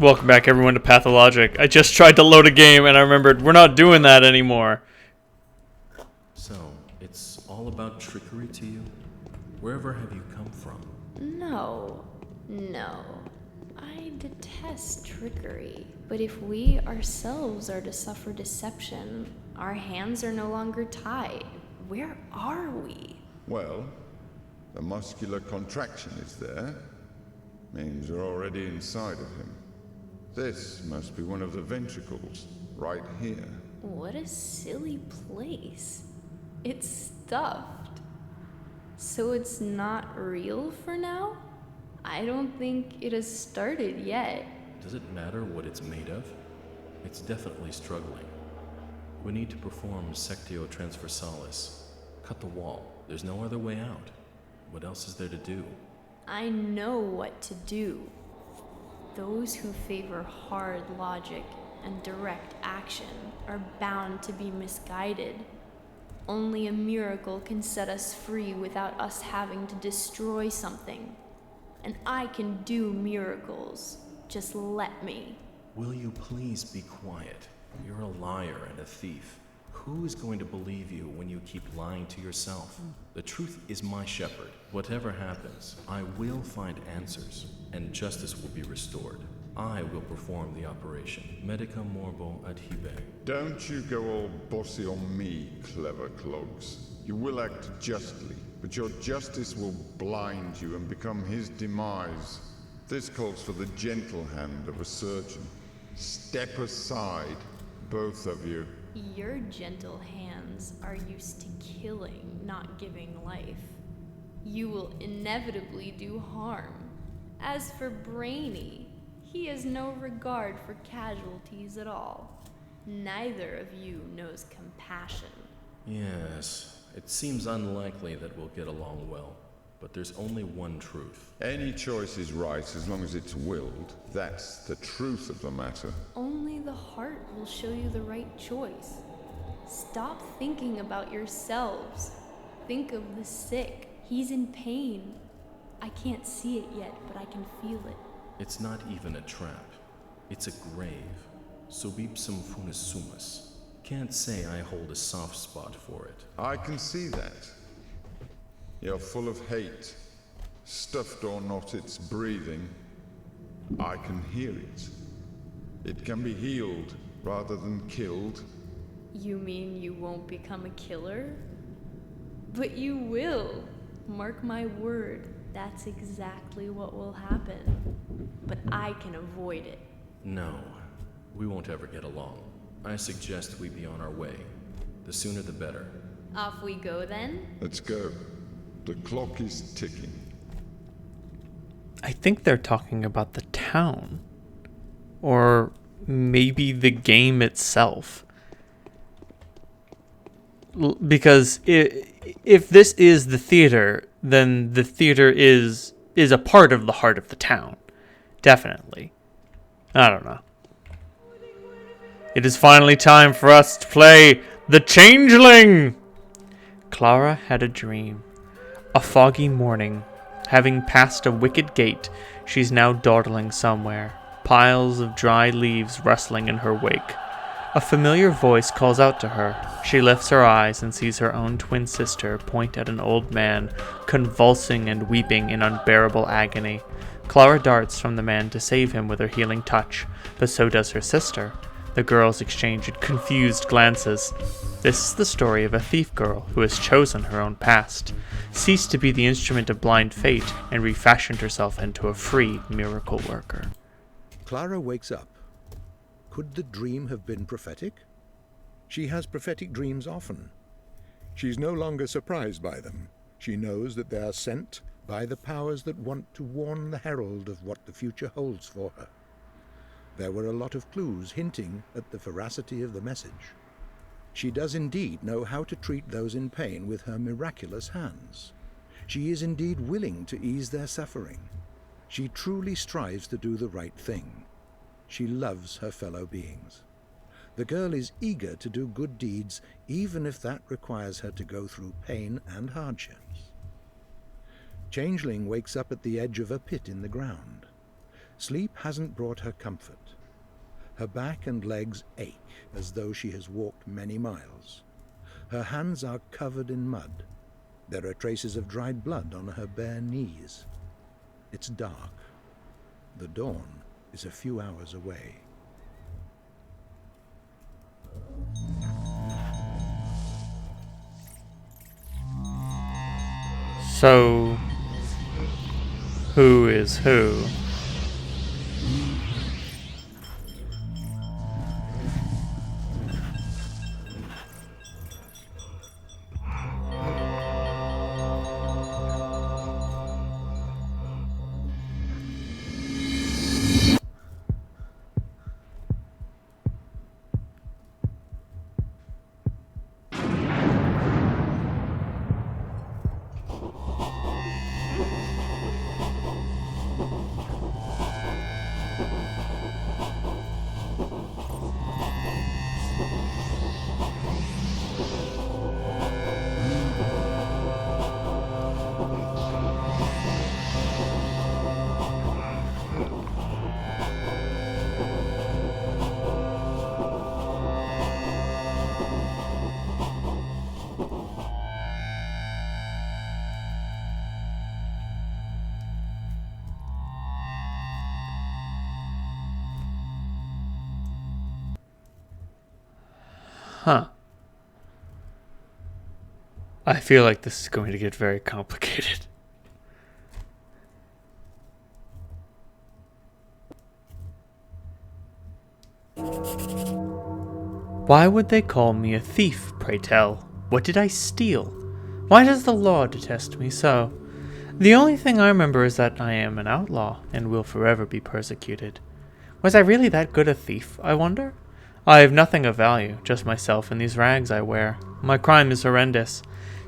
Welcome back, everyone, to Pathologic. I just tried to load a game and I remembered we're not doing that anymore. So, it's all about trickery to you? Wherever have you come from? No. I detest trickery. But if we ourselves are to suffer deception, our hands are no longer tied. Where are we? Well, the muscular contraction is there. Means you're already inside of him. This must be one of the ventricles, right here. What a silly place. It's stuffed. So it's not real for now? I don't think it has started yet. Does it matter what it's made of? It's definitely struggling. We need to perform Sectio Transversalis. Cut the wall. There's no other way out. What else is there to do? I know what to do. Those who favor hard logic and direct action are bound to be misguided. Only a miracle can set us free without us having to destroy something. And I can do miracles. Just let me. Will you please be quiet? You're a liar and a thief. Who is going to believe you when you keep lying to yourself? The truth is my shepherd. Whatever happens, I will find answers, and justice will be restored. I will perform the operation. Medica morbo adhibe. Don't you go all bossy on me, clever clogs. You will act justly, but your justice will blind you and become his demise. This calls for the gentle hand of a surgeon. Step aside, both of you. Your gentle hands are used to killing, not giving life. You will inevitably do harm. As for Brainy, he has no regard for casualties at all. Neither of you knows compassion. Yes, it seems unlikely that we'll get along well, but there's only one truth. Any choice is right as long as it's willed. That's the truth of the matter. Only the heart will show you the right choice. Stop thinking about yourselves. Think of the sick. He's in pain. I can't see it yet, but I can feel it. It's not even a trap. It's a grave. Subipsum funis sumus. Can't say I hold a soft spot for it. I can see that. You're full of hate. Stuffed or not, it's breathing. I can hear it. It can be healed rather than killed. You mean you won't become a killer? But you will. Mark my word, that's exactly what will happen. But I can avoid it. No, we won't ever get along. I suggest we be on our way. The sooner the better. Off we go then? Let's go. The clock is ticking. I think they're talking about the town. Or maybe the game itself. Because if this is the theater, then the theater is a part of the heart of the town. Definitely. I don't know. It is finally time for us to play The Changeling! Clara had a dream. A foggy morning. Having passed a wicket gate, she's now dawdling somewhere, piles of dry leaves rustling in her wake. A familiar voice calls out to her. She lifts her eyes and sees her own twin sister point at an old man, convulsing and weeping in unbearable agony. Clara darts from the man to save him with her healing touch, but so does her sister. The girls exchange confused glances. This is the story of a thief girl who has chosen her own past, ceased to be the instrument of blind fate, and refashioned herself into a free miracle worker. Clara wakes up. Could the dream have been prophetic? She has prophetic dreams often. She's no longer surprised by them. She knows that they are sent by the powers that want to warn the herald of what the future holds for her. There were a lot of clues hinting at the veracity of the message. She does indeed know how to treat those in pain with her miraculous hands. She is indeed willing to ease their suffering. She truly strives to do the right thing. She loves her fellow beings. The girl is eager to do good deeds, even if that requires her to go through pain and hardships. Changeling wakes up at the edge of a pit in the ground. Sleep hasn't brought her comfort. Her back and legs ache as though she has walked many miles. Her hands are covered in mud. There are traces of dried blood on her bare knees. It's dark. The dawn is a few hours away. So, who is who? Huh. I feel like this is going to get very complicated. Why would they call me a thief, pray tell? What did I steal? Why does the law detest me so? The only thing I remember is that I am an outlaw and will forever be persecuted. Was I really that good a thief, I wonder? I have nothing of value, just myself and these rags I wear. My crime is horrendous.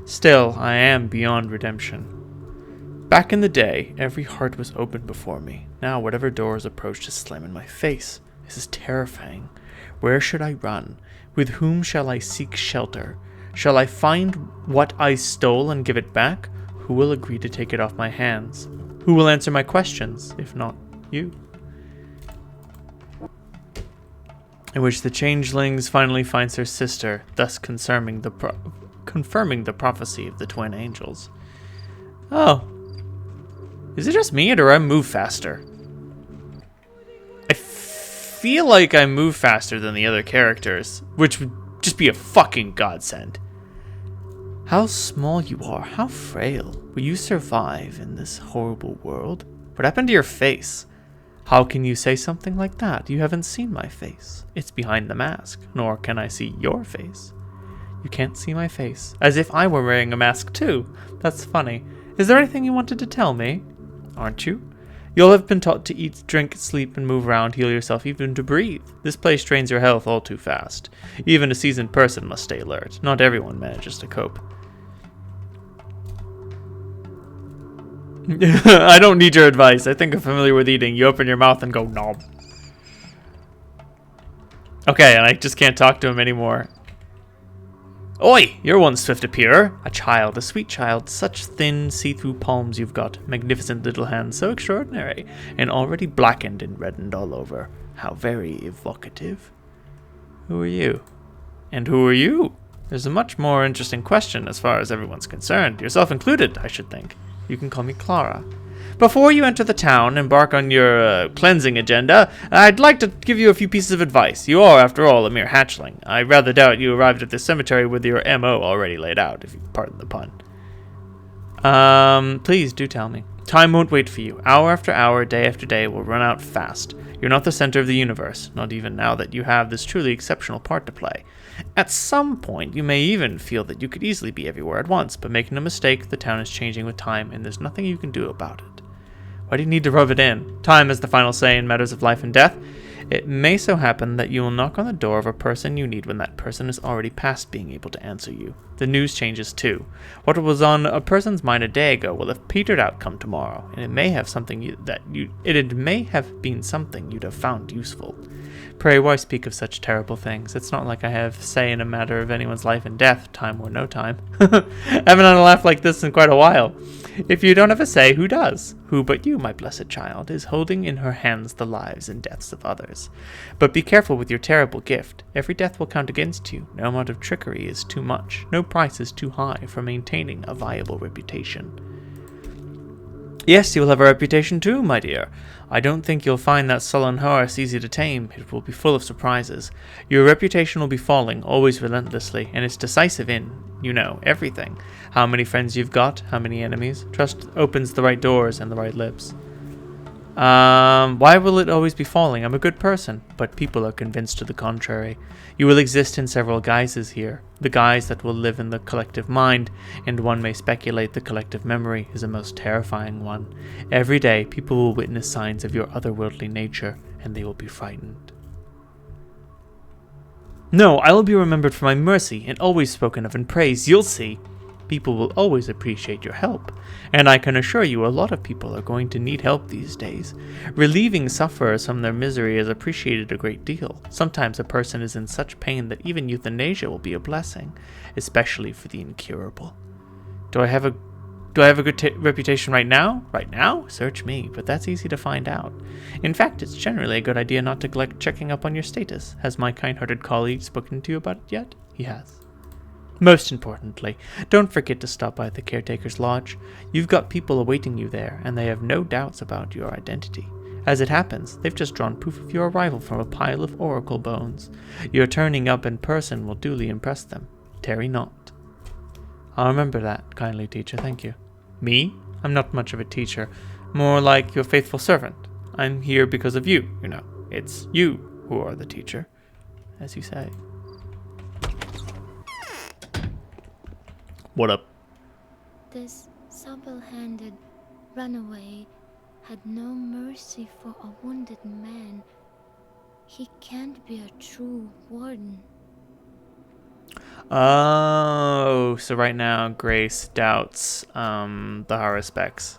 Still, I am beyond redemption. Back in the day, every heart was open before me. Now, whatever doors approach to slam in my face. This is terrifying. Where should I run? With whom shall I seek shelter? Shall I find what I stole and give it back? Who will agree to take it off my hands? Who will answer my questions, if not you? In which the changelings finally finds her sister, thus confirming the prophecy of the twin angels. Oh. Is it just me, or do I move faster? I feel like I move faster than the other characters, which would just be a fucking godsend. How small you are, how frail. Will you survive in this horrible world? What happened to your face? How can you say something like that? You haven't seen my face. It's behind the mask, nor can I see your face. You can't see my face, as if I were wearing a mask too. That's funny. Is there anything you wanted to tell me? Aren't you? You'll have been taught to eat, drink, sleep, and move around, heal yourself, even to breathe. This place drains your health all too fast. Even a seasoned person must stay alert. Not everyone manages to cope. I don't need your advice. I think I'm familiar with eating. You open your mouth and go nom. Okay, and I just can't talk to him anymore. Oi! You're one swift appearer. A child, a sweet child. Such thin, see-through palms you've got. Magnificent little hands, so extraordinary. And already blackened and reddened all over. How very evocative. Who are you? And who are you? There's a much more interesting question as far as everyone's concerned. Yourself included, I should think. You can call me Clara. Before you enter the town and embark on your cleansing agenda, I'd like to give you a few pieces of advice. You are, after all, a mere hatchling. I rather doubt you arrived at this cemetery with your M.O. already laid out, if you pardon the pun. Please do tell me. Time won't wait for you. Hour after hour, day after day will run out fast. You're not the center of the universe, not even now that you have this truly exceptional part to play. At some point, you may even feel that you could easily be everywhere at once, but make no mistake, the town is changing with time, and there's nothing you can do about it. Why do you need to rub it in? Time has the final say in matters of life and death. It may so happen that you will knock on the door of a person you need when that person is already past being able to answer you. The news changes too. What was on a person's mind a day ago will have petered out come tomorrow, and it may have been something you'd have found useful. Pray, why speak of such terrible things? It's not like I have say in a matter of anyone's life and death, time or no time. Haven't had a laugh like this in quite a while. If you don't have a say, who does? Who but you, my blessed child, is holding in her hands the lives and deaths of others. But be careful with your terrible gift. Every death will count against you. No amount of trickery is too much. No price is too high for maintaining a viable reputation. Yes, you will have a reputation too, my dear. I don't think you'll find that sullen horse easy to tame. It will be full of surprises. Your reputation will be falling, always relentlessly, and it's decisive in, everything. How many friends you've got, how many enemies. Trust opens the right doors and the right lips. Why will it always be falling? I'm a good person, but people are convinced to the contrary. You will exist in several guises here. The guise that will live in the collective mind, and one may speculate the collective memory is a most terrifying one. Every day, people will witness signs of your otherworldly nature, and they will be frightened. No, I will be remembered for my mercy, and always spoken of in praise. You'll see. People will always appreciate your help, and I can assure you a lot of people are going to need help these days. Relieving sufferers from their misery is appreciated a great deal. Sometimes a person is in such pain that even euthanasia will be a blessing, especially for the incurable. Do I have a good reputation right now? Right now? Search me, but that's easy to find out. In fact, it's generally a good idea not to neglect checking up on your status. Has my kind-hearted colleague spoken to you about it yet? He has. Most importantly, don't forget to stop by the caretaker's lodge. You've got people awaiting you there, and they have no doubts about your identity. As it happens, they've just drawn proof of your arrival from a pile of oracle bones. Your turning up in person will duly impress them. Tarry not. I'll remember that, kindly teacher, thank you. Me? I'm not much of a teacher. More like your faithful servant. I'm here because of you, It's you who are the teacher, as you say. What up? This supple-handed runaway had no mercy for a wounded man. He can't be a true warden. Oh, so right now Grace doubts the Haruspecs.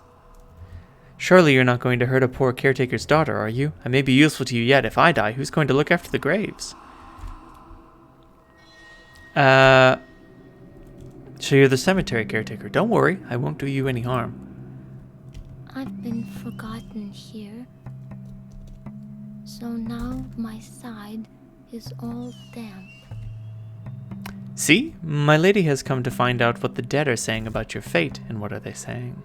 Surely you're not going to hurt a poor caretaker's daughter, are you? I may be useful to you yet. If I die, who's going to look after the graves? So you're the cemetery caretaker. Don't worry, I won't do you any harm. I've been forgotten here. So now my side is all damp. See? My lady has come to find out what the dead are saying about your fate. And what are they saying?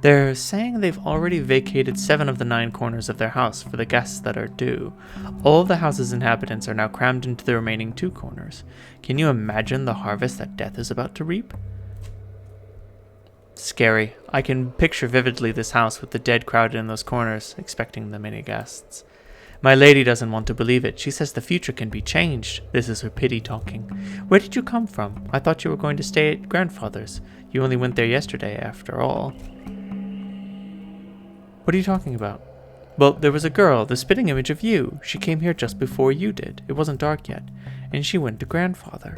They're saying they've already vacated 7 of the 9 corners of their house for the guests that are due. All of the house's inhabitants are now crammed into the remaining 2 corners. Can you imagine the harvest that death is about to reap? Scary. I can picture vividly this house with the dead crowded in those corners, expecting the many guests. My lady doesn't want to believe it. She says the future can be changed. This is her pity talking. Where did you come from? I thought you were going to stay at grandfather's. You only went there yesterday, after all. What are you talking about? Well, there was a girl, the spitting image of you. She came here just before you did. It wasn't dark yet. And she went to grandfather.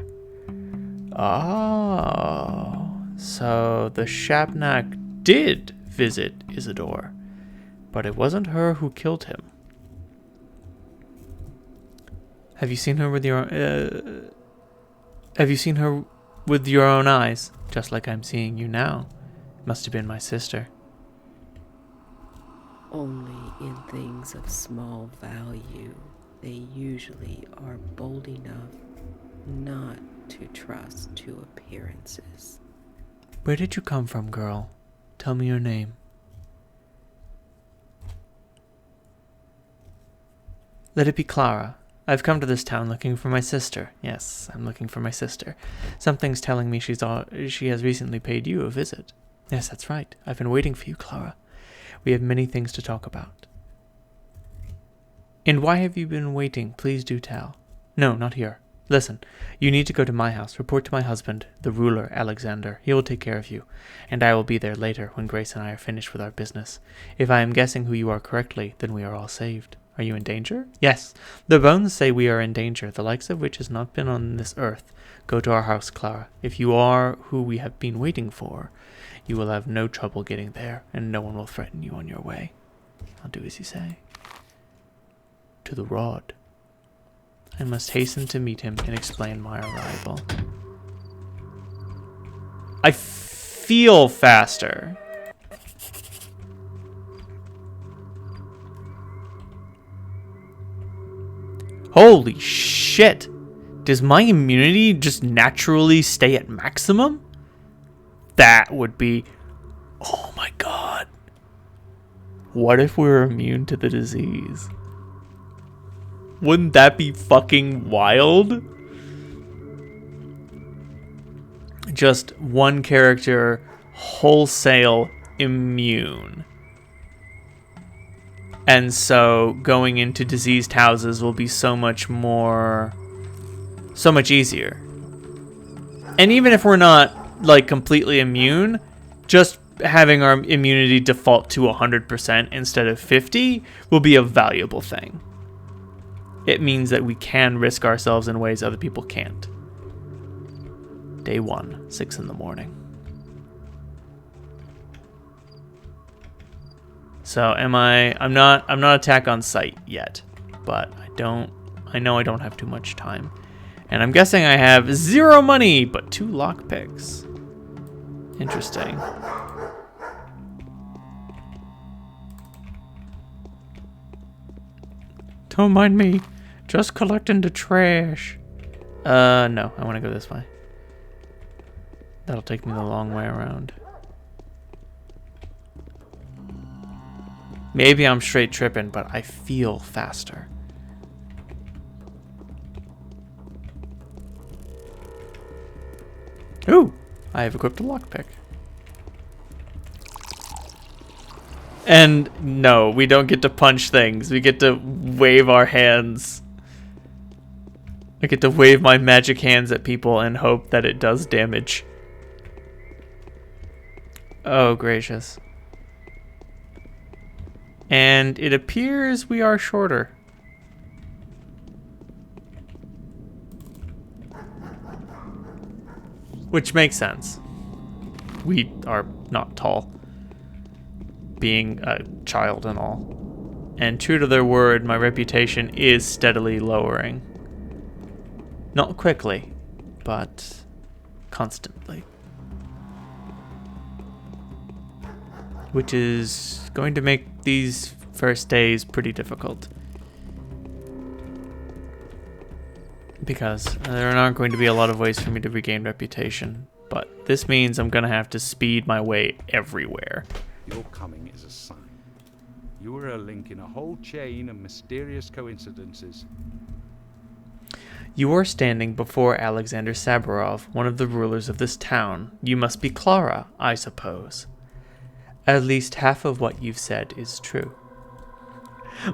Oh, so the Shabnak did visit Isidore. But it wasn't her who killed him. Have you seen her with your own eyes? Just like I'm seeing you now. Must have been my sister. Only in things of small value, they usually are bold enough not to trust to appearances. Where did you come from, girl? Tell me your name. Let it be Clara. I've come to this town looking for my sister. Yes, I'm looking for my sister. Something's telling me she has recently paid you a visit. Yes, that's right. I've been waiting for you, Clara. We have many things to talk about. And why have you been waiting? Please do tell. No, not here. Listen, you need to go to my house, report to my husband, the ruler, Alexander. He will take care of you, and I will be there later when Grace and I are finished with our business. If I am guessing who you are correctly, then we are all saved. Are you in danger? Yes, the bones say we are in danger, the likes of which has not been on this earth. Go to our house, Clara. If you are who we have been waiting for, you will have no trouble getting there, and no one will threaten you on your way. I'll do as you say. To the rod. I must hasten to meet him and explain my arrival. I feel faster. Holy shit! Does my immunity just naturally stay at maximum? That would be... Oh my god. What if we're immune to the disease? Wouldn't that be fucking wild? Just one character wholesale immune. And so going into diseased houses will be so much easier. And even if we're not like completely immune, just having our immunity default to 100% instead of 50 will be a valuable thing. It means that we can risk ourselves in ways other people can't. Day 1, 6 in the morning. So I'm not attack on sight yet, but I know I don't have too much time. And I'm guessing I have 0 money, but 2 lockpicks. Interesting. Don't mind me. Just collecting the trash. No, I want to go this way. That'll take me the long way around. Maybe I'm straight tripping, but I feel faster. Ooh, I have equipped a lockpick. And no, we don't get to punch things. We get to wave our hands. I get to wave my magic hands at people and hope that it does damage. Oh, gracious. And it appears we are shorter. Which makes sense. We are not tall, being a child and all. And true to their word, my reputation is steadily lowering. Not quickly, but constantly. Which is going to make these first days pretty difficult. Because there aren't going to be a lot of ways for me to regain reputation. But this means I'm going to have to speed my way everywhere. Your coming is a sign. You are a link in a whole chain of mysterious coincidences. You are standing before Alexander Saburov, one of the rulers of this town. You must be Clara, I suppose. At least half of what you've said is true.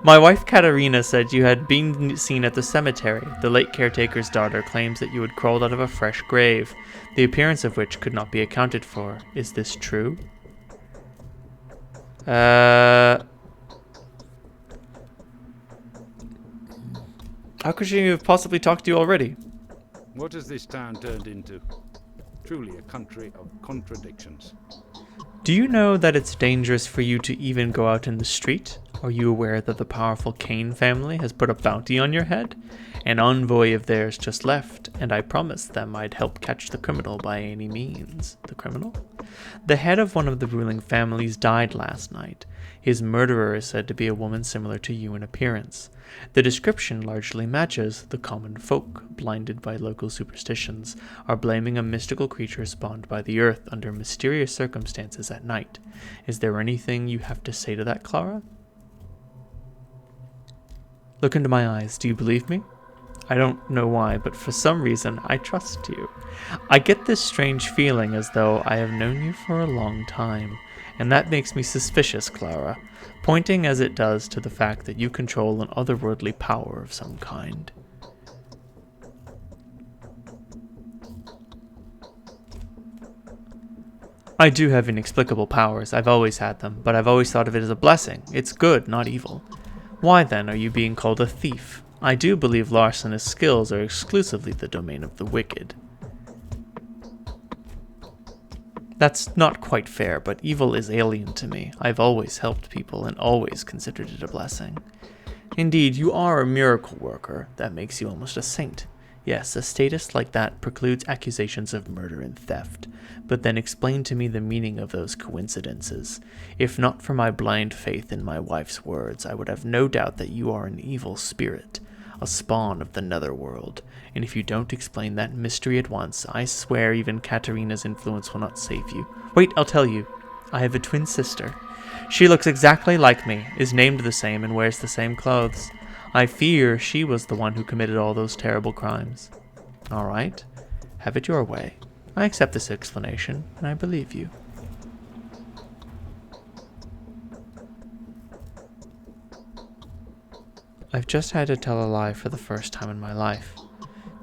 My wife Katerina said you had been seen at the cemetery. The late caretaker's daughter claims that you had crawled out of a fresh grave, the appearance of which could not be accounted for. Is this true? How could she have possibly talked to you already? What has this town turned into? Truly a country of contradictions. Do you know that it's dangerous for you to even go out in the street? Are you aware that the powerful Kane family has put a bounty on your head? An envoy of theirs just left, and I promised them I'd help catch the criminal by any means. The criminal? The head of one of the ruling families died last night. His murderer is said to be a woman similar to you in appearance. The description largely matches. The common folk, blinded by local superstitions, are blaming a mystical creature spawned by the earth under mysterious circumstances at night. Is there anything you have to say to that, Clara? Look into my eyes. Do you believe me? I don't know why, but for some reason, I trust you. I get this strange feeling as though I have known you for a long time, and that makes me suspicious, Clara, pointing as it does to the fact that you control an otherworldly power of some kind. I do have inexplicable powers. I've always had them, but I've always thought of it as a blessing. It's good, not evil. Why then are you being called a thief? I do believe larcenous skills are exclusively the domain of the wicked. That's not quite fair, but evil is alien to me. I've always helped people and always considered it a blessing. Indeed, you are a miracle worker. That makes you almost a saint. Yes, a status like that precludes accusations of murder and theft. But then explain to me the meaning of those coincidences. If not for my blind faith in my wife's words, I would have no doubt that you are an evil spirit, a spawn of the netherworld. And if you don't explain that mystery at once, I swear even Katerina's influence will not save you. Wait, I'll tell you. I have a twin sister. She looks exactly like me, is named the same, and wears the same clothes. I fear she was the one who committed all those terrible crimes. All right, have it your way. I accept this explanation, and I believe you. I've just had to tell a lie for the first time in my life.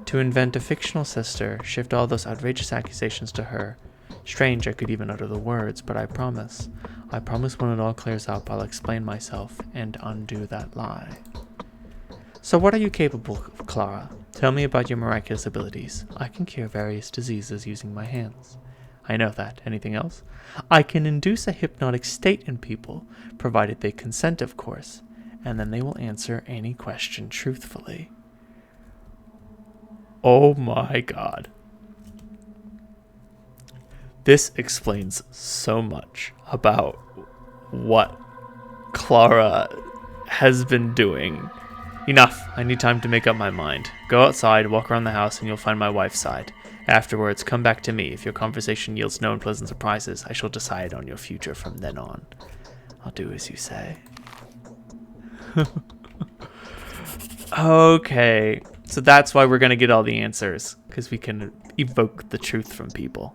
To invent a fictional sister, shift all those outrageous accusations to her. Strange I could even utter the words, but I promise when it all clears up, I'll explain myself and undo that lie. So what are you capable of, Clara? Tell me about your miraculous abilities. I can cure various diseases using my hands. I know that. Anything else? I can induce a hypnotic state in people, provided they consent, of course, and then they will answer any question truthfully. Oh my god. This explains so much about what Clara has been doing. Enough. I need time to make up my mind. Go outside, walk around the house, and you'll find my wife's side. Afterwards, come back to me. If your conversation yields no unpleasant surprises, I shall decide on your future from then on. I'll do as you say. Okay. So that's why we're going to get all the answers, because we can evoke the truth from people.